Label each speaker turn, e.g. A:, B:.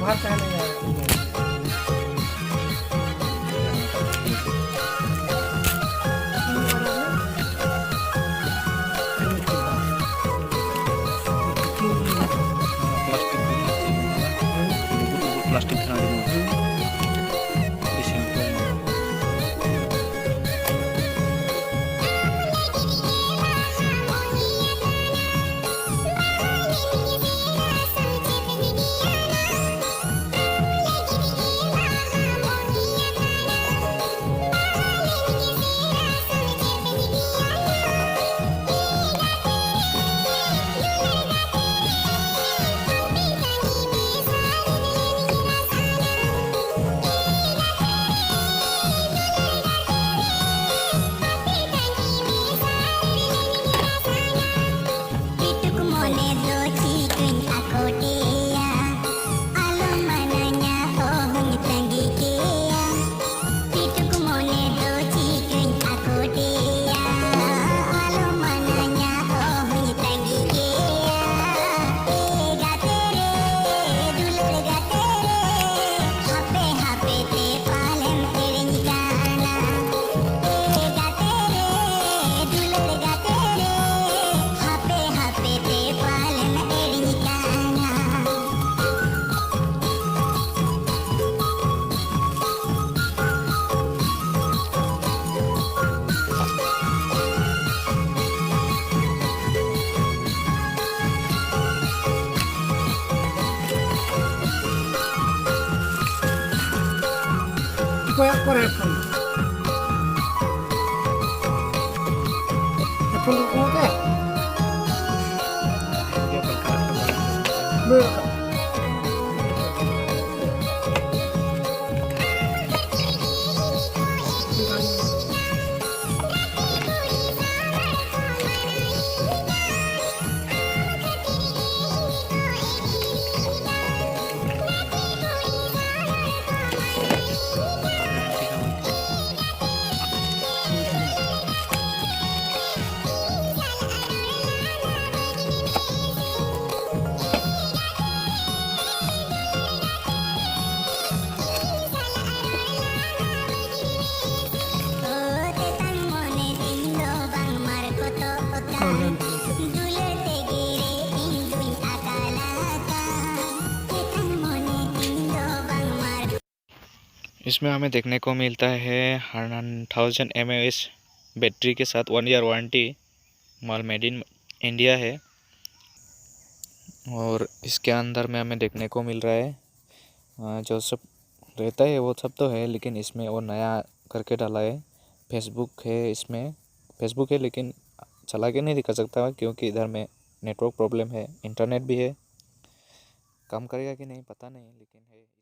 A: बाहर से नहीं आया।
B: Plastic
A: Por iPhone. iPhone como que? Belakang.
B: इसमें हमें देखने को मिलता है 1000 mAh बैटरी के साथ 1 year warranty. Mall made in India है और इसके अंदर में हमें देखने को मिल रहा है जो सब रहता है वो सब तो है, लेकिन इसमें और नया करके डाला है। फेसबुक है, इसमें फेसबुक है लेकिन चला के नहीं दिखा सकता क्योंकि इधर में नेटवर्क प्रॉब्लम है। इंटरनेट भी है, काम करेगा कि नहीं पता नहीं, लेकिन है।